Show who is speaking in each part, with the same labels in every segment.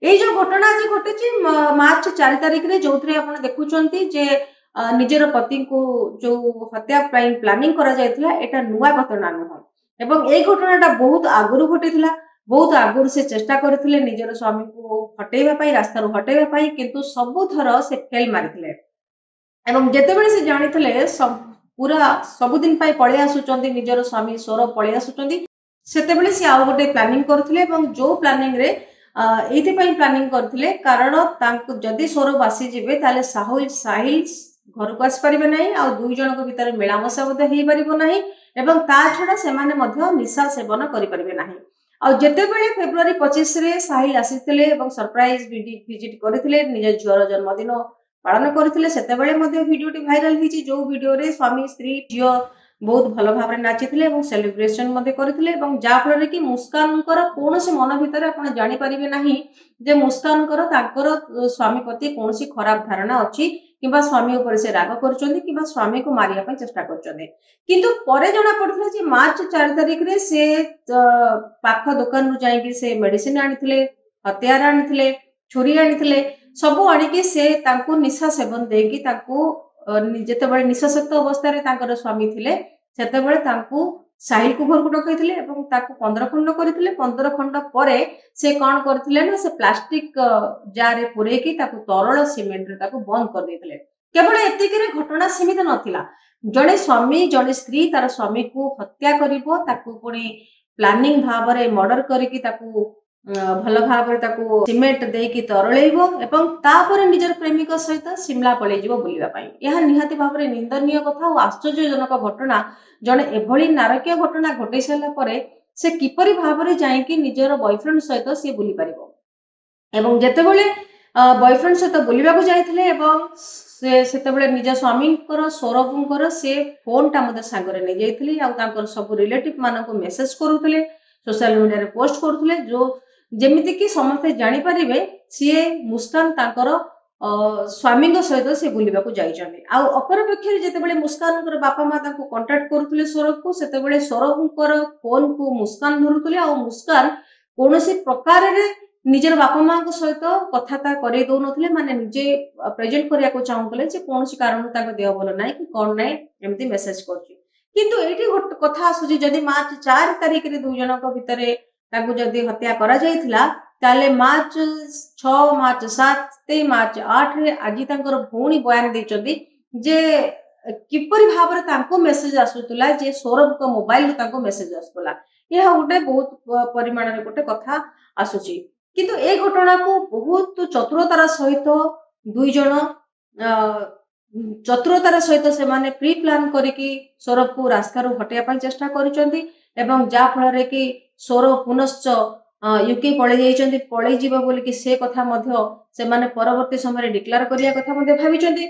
Speaker 1: এই जो घटना आज घटी मार्च 4 तारिख रे जो आप देखुंटे जे निजर पति को जो हत्या प्लानिंग करा जायतिला एटा नुआ घटना नुह एवं ए घटनाटा बहुत आगुरु घटीथिला। बहुत आगुरु से चेष्टा करथिले निजर स्वामी को हटेइबा पई रास्ता रो हटेइबा पई किंतु सबु थर से फेल मारिथिले एवं जेतेबेले से जानिथिले सब पूरा सबुदिन पई पळे आसुचंदी निजर स्वामी स्वर पळे आसुचंदी सेतेबेले से आउ गोटे प्लानिंग करथिले एवं जो प्लानिंग रे एइथिपाई प्लानिंग करथिले कारण तांको जदि स्वर बासी जिवे ताले साहिल घर को आसी परिबे नाही आ दुई जनक भितर मेलामशा मध्ये हेई परिबो नाही एवं ता छडा सेमाने मध्ये निशा सेवन करि परिबे नाही। आ जेतेबेले फेब्रुआरी 25 रे साहिल आसीथिले एवं सरप्राइज विजिट करथिले निज झियर जन्मदिन पालन करथिले सेतेबेले मध्ये वीडियोटी भाइराल हिची जो वीडियो रे स्वामी स्त्री झियो बहुत भल भाव नाचिथिले एवं सेलिब्रेशन मध्ये करथिले एवं जा फल रे कि मुस्कानकर कोनोसी मन भितर आपण जानि परिबे नाही जे मुस्कानकर ताकर स्वामी प्रति कोनोसी खराब धारणा अछि किबा स्वामी ऊपर से राग करचोंदी किबा स्वामी को मारिया पय चेष्टा करचोंदी किंतु परे जणा पड़थिला जे मार्च 4 तारिख रे से पाख दुकान रु जाई कि से मेडिसिन आनिथिले हथियार आनिथिले छुरी आनिथिले सब आनिकी से तांको निशा सेवन देकी तांको जेतेबेले निशाशक्त अवस्था रे तांकर स्वामी थिले सेतेबेले तांको साहिल को घर को डकैथिले एवं ताको 15 खंड करथिले 15 खंड परे से कोन करथिले ना से प्लास्टिक जार रे पुरे की ताको तरल सीमेंट रे ताको बंद कर देथिले। केवल एतिके रे घटना सीमित नथिला जणे स्वामी जणे स्त्री तार स्वामी को हत्या करिवो ताको पुणी प्लानिंग भाव रे मर्डर करिकी ताको भल भाव रे ताको सीमेंट देकी तरळेइबो एवं तापर निजर प्रेमिक सहित शिमला पळेइ जिवो बुलिबा पई यह निहाती भाव रे निंदनीय कथा और आश्चर्यजनक घटना जणे एभली नारकीय घटना घटै सला परे से किपरि भाव रे जाई कि निजर बॉयफ्रेंड सहित से बुली परिबो एवं जेतेबेले बॉयफ्रेंड सहित बुलिबा को जाइथिले एवं से सेतेबेले निज स्वामींकर सौरभंकर से फोन टा मते सांगरे नै जाइथिले आ तांकर सब रिलेटिव मानको मेसेज करूथिले सोशल मीडिया रे पोस्ट करूथिले जो जेमिति कि समस्ते जानि परिबे सीए मुस्कान तांकर स्वामी सहित से बुलिबा को जाइछन्ते आ अपरपक्षे जेतेबेले मुस्कानकर बापा माँ तांको कांटेक्ट करूथिले सौरभ को सेतेबेले सौरभंकर फोन को मुस्कान धरुथिले आ मुस्कान कोनोसी प्रकार रे निजर बापा माँ को सहित कथाता करे दो नथिले माने निजे प्रेजेंट करिया को चाहुतले जे कोनोसी कारण तांको देह बोल नाही कि कोन नाही एम्ति मेसेज करछि किंतु एठी कथा आसुछि जदि मार्च 4 तारिख रे दु जनक भितरे ताको जदि हत्या करा जाइथिला ताले मार्च 6 मार्च 7 मार्च 8 रे आजि तांकर भौणी बयान दैचंदी जे किपरि भाव रे तांको मेसेज आसुतला जे सौरभ को मोबाइल रो तांको मेसेज आसुतला यह गोटे बहुत परिमाण रे गोटे कथा आसुछि किंतु ए घटना को बहुत चतुरतार सहित दुई जण चतुरतार सहित से माने प्री प्लान करिकी सौरभ को रास्ता रो हटेया पई चेष्टा करिसंती एवं जा फल रे कि सौरभ पुनश्च यूके पळे जाइचंती पळे जीवा बोली कि से कथा मध्य से माने परवर्ती समय डिक्लेयर करिया कथा मध्य भाबिचंती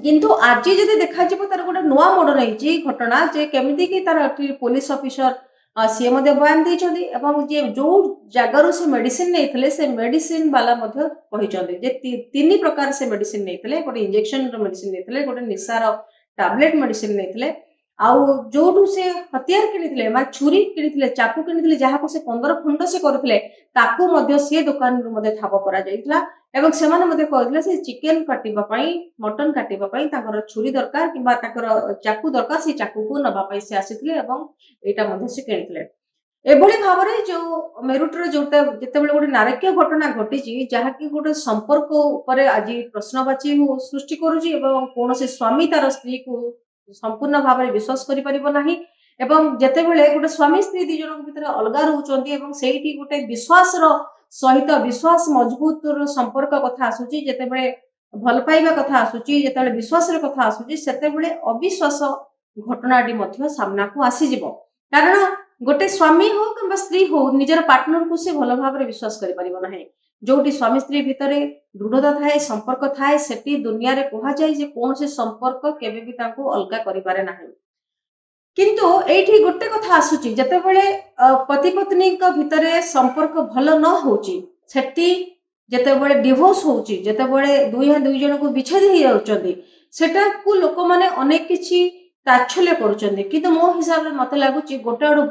Speaker 1: किंतु आज जदि देखा जिवो तार गोटे नुआ मोड़ रही घटना जे केमिति कि तार पुलिस ऑफिसर सी मध्य बयान दैचंती एवं जे जो जगारु से मेडिसिन नैथिले से मेडिसिन वाला मध्य कहिचंती जे तीन प्रकार से मेडिसिन नैथिले गोटे इंजेक्शन रो मेडिसिन नैथिले गोटे निसार टैबलेट मेडिसिन नैथिले आउ जोडू से हथियार किनिथिले मा छुरी किनिथिले चाकू किनिथिले जहा को से 15 खंड से करथिले ताकू मध्य से दुकान रो मध्य ठाब करा जाइतला एवं सेमाने मध्य कहथिले से चिकन काटिबा पई मटन काटिबा पई ताकर छुरी दरकार किबा ताकर चाकू दरकार से चाकू को नबा पई से आसीथिले एवं एटा मध्य से किनिथिले एभली भाव रे जो मेरुट रो जोटा जेतेबेले गोटे नारकीय घटना घटिची जहा कि गोटे संपर्क ऊपर आज प्रश्नवाची सृष्टि करूची एवं कोनोसी स्वामी तार स्त्री को संपूर्ण भाव में विश्वास करि परिबो नाही एवं जेतेबेले गोटे स्वामी स्त्री दि जन भितर अलगा रहउचंती एवं सेठी गोटे विश्वास रो सहित विश्वास मजबूत रो संपर्क कथा आसुची जेतेबेले भल पाइबा कथा आसुची जेतेबेले विश्वास रो कथा आसुची सेतेबेले अविश्वास घटनाटी मध्य सामना को आसी जिवो कारण गोटे स्वामी हो कि स्त्री हो निजर पार्टनर को से भल भाव में विश्वास करि परिबो नाही जोटी स्वामी स्त्री भितरे दृढ़ता थाए संपर्क थाए सेठी दुनिया रे कहा जाय जे कोन से संपर्क केबे भी ताको अलगा करि पारे नाही किंतु एठी गोटे कथा आसुची जेतेबेले पति पत्नी का भितरे संपर्क भल न होची सेठी जेतेबेले डिवोर्स होची जेतेबेले दुई जन को विच्छेद हो जाउचंदी सेटा को लोक माने अनेक किछि ताच्छल्य करूचंदी किंतु मो हिसाब रे मते लागुची गोटे आडू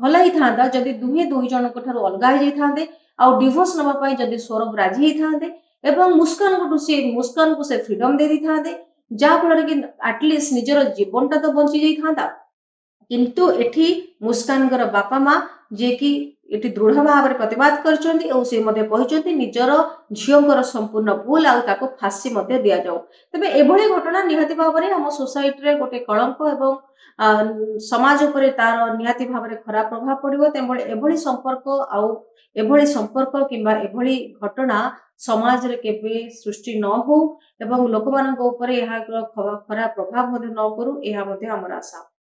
Speaker 1: भल ही था जदि दुई जन को ठारू अलगा हो जाइथांदे ଆଉ डिवोर्स नबा पई जदि सौरभ राजी ही थांदे एवं मुस्कान को से फ्रीडम दे दी थांदे जा फल कि एटलिस्ट निजर जीवनटा तो बंची जाई थांदा किंतु एठी मुस्कान बापा माँ जे कि एठी दृढ़ भाव में प्रतिवाद करछंती और से मते कहिसंती निजर झियोंकर संपूर्ण भूल आ ताको फांसी मते दिया जाऊ तबे एभली घटना निहाती भाव में हम सोसाइटी रे गोटे कलंक एवं समाज उपरे तार निहाती भाव में खराब प्रभाव पड़िबो तेबळे एभली संपर्क आ एभली संपर्क किंबा एभली घटना समाज रे केबे सृष्टि न हो एवं लोकमानक उपरे एहा खराब प्रभाव मते न करू एहा मते हमर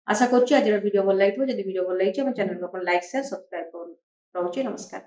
Speaker 1: आशा करूँ आज वीडियो भल लगी जब वीडियो भल लगी चैनल को लाइक शेयर सब्सक्राइब करूँ। नमस्कार।